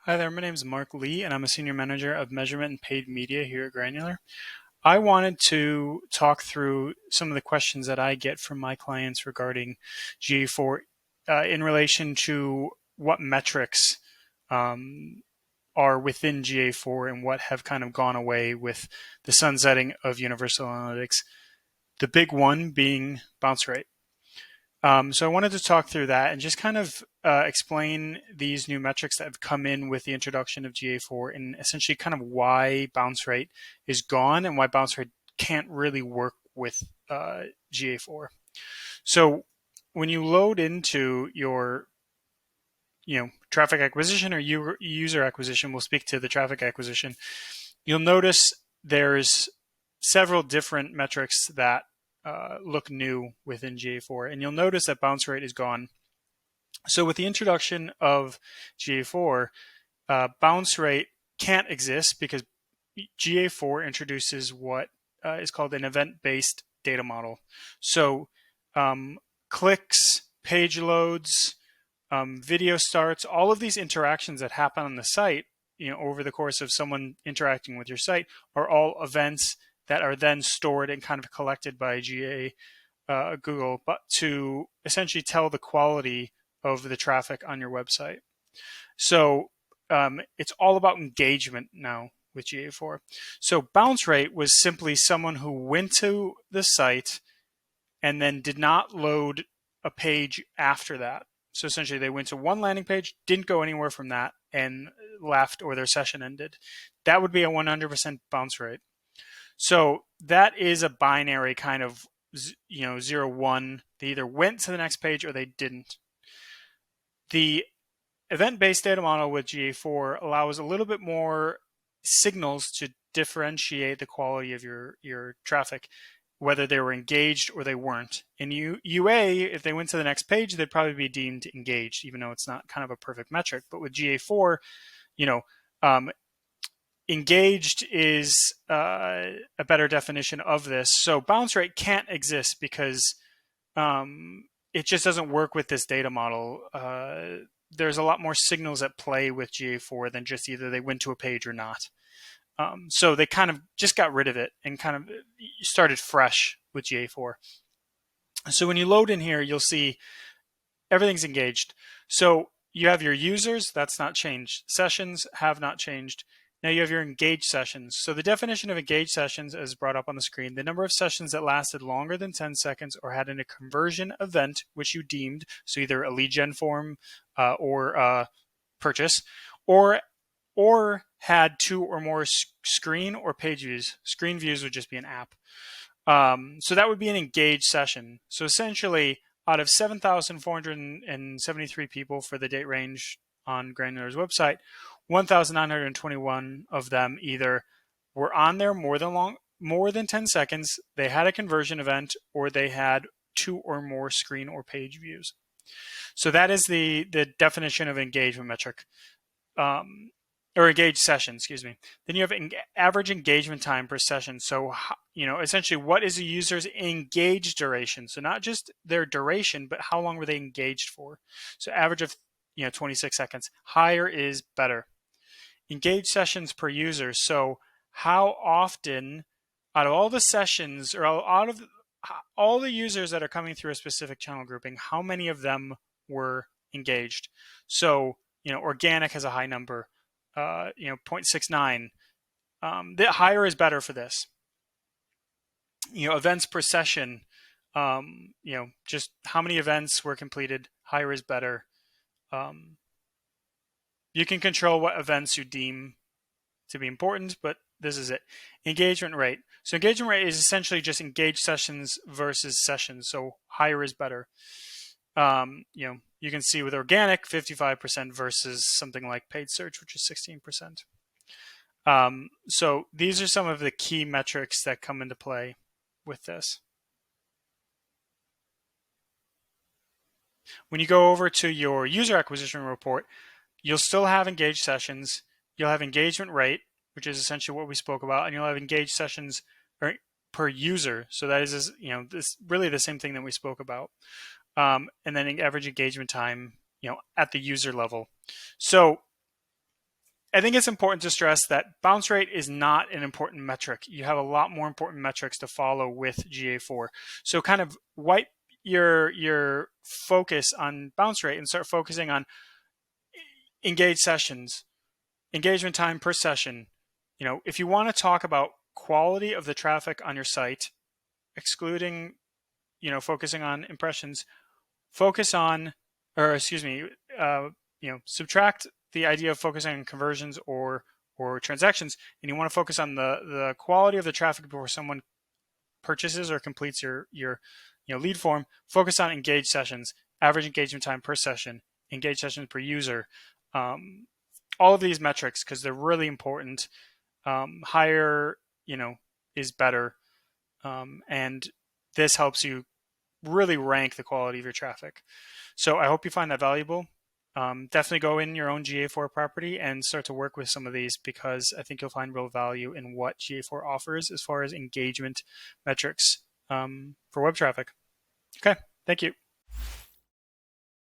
Hi there, my name is Mark Lee, and I'm a Senior Manager of Measurement and Paid Media here at Granular. I wanted to talk through some of the questions that I get from my clients regarding GA4 in relation to what metrics um, are within GA4 and what have kind of gone away with the sunsetting of Universal Analytics. The big one being bounce rate. So I wanted to talk through that and just kind of explain these new metrics that have come in with the introduction of GA4 and essentially kind of why bounce rate is gone and why bounce rate can't really work with GA4. So when you load into your traffic acquisition or user acquisition, we'll speak to the traffic acquisition, you'll notice there's several different metrics that look new within GA4, and you'll notice that bounce rate is gone. So with the introduction of GA4, bounce rate can't exist because GA4 introduces what is called an event-based data model. So clicks, page loads, video starts, all of these interactions that happen on the site, over the course of someone interacting with your site, are all events that are then stored and kind of collected by Google, but to essentially tell the quality of the traffic on your website. So it's all about engagement now with GA4. So bounce rate was simply someone who went to the site and then did not load a page after that. So essentially they went to one landing page, didn't go anywhere from that, and left, or their session ended. That would be a 100% bounce rate. So that is a binary kind of 0, 1. They either went to the next page or they didn't. The event-based data model with GA4 allows a little bit more signals to differentiate the quality of your traffic, whether they were engaged or they weren't. In UA, if they went to the next page, they'd probably be deemed engaged, even though it's not kind of a perfect metric. But with GA4, engaged is a better definition of this. So bounce rate can't exist because it just doesn't work with this data model. There's a lot more signals at play with GA4 than just either they went to a page or not. So they kind of just got rid of it and kind of started fresh with GA4. So when you load in here, you'll see everything's engaged. So you have your users, that's not changed. Sessions have not changed. Now you have your engaged sessions. So the definition of engaged sessions is brought up on the screen. The number of sessions that lasted longer than 10 seconds or had a conversion event, which you deemed, so either a lead gen form or purchase, or had 2 or more screen or page views. Screen views would just be an app. So that would be an engaged session. So essentially, out of 7,473 people for the date range on Granular's website, 1,921 of them either were on there more than 10 seconds, they had a conversion event, or they had 2 or more screen or page views. So that is the definition of engagement metric, or engaged session, excuse me. Then you have average engagement time per session. So, essentially what is a user's engaged duration? So not just their duration, but how long were they engaged for? So average of 26 seconds. Higher is better. Engaged sessions per user. So how often out of all the sessions, or out of all the users that are coming through a specific channel grouping, how many of them were engaged? So, organic has a high number, 0.69. The higher is better for this. Events per session, just how many events were completed, higher is better. You can control what events you deem to be important, but this is it. Engagement rate. So engagement rate is essentially just engaged sessions versus sessions. So higher is better. You can see with organic 55% versus something like paid search, which is 16%. So these are some of the key metrics that come into play with this. When you go over to your user acquisition report, you'll still have engaged sessions. You'll have engagement rate, which is essentially what we spoke about, and you'll have engaged sessions per user. So that is, this really the same thing that we spoke about. And then average engagement time, at the user level. So I think it's important to stress that bounce rate is not an important metric. You have a lot more important metrics to follow with GA4. So kind of wipe your focus on bounce rate and start focusing on engaged sessions, engagement time per session. If you want to talk about quality of the traffic on your site, excluding, focusing on impressions, focus on, or excuse me, subtract the idea of focusing on conversions or transactions, and you want to focus on the quality of the traffic before someone purchases or completes your lead form. Focus on engaged sessions, average engagement time per session, engaged sessions per user, all of these metrics, because they're really important. Higher, is better, and this helps you really rank the quality of your traffic. So I hope you find that valuable. Definitely go in your own GA4 property and start to work with some of these, because I think you'll find real value in what GA4 offers as far as engagement metrics for web traffic. Okay, thank you.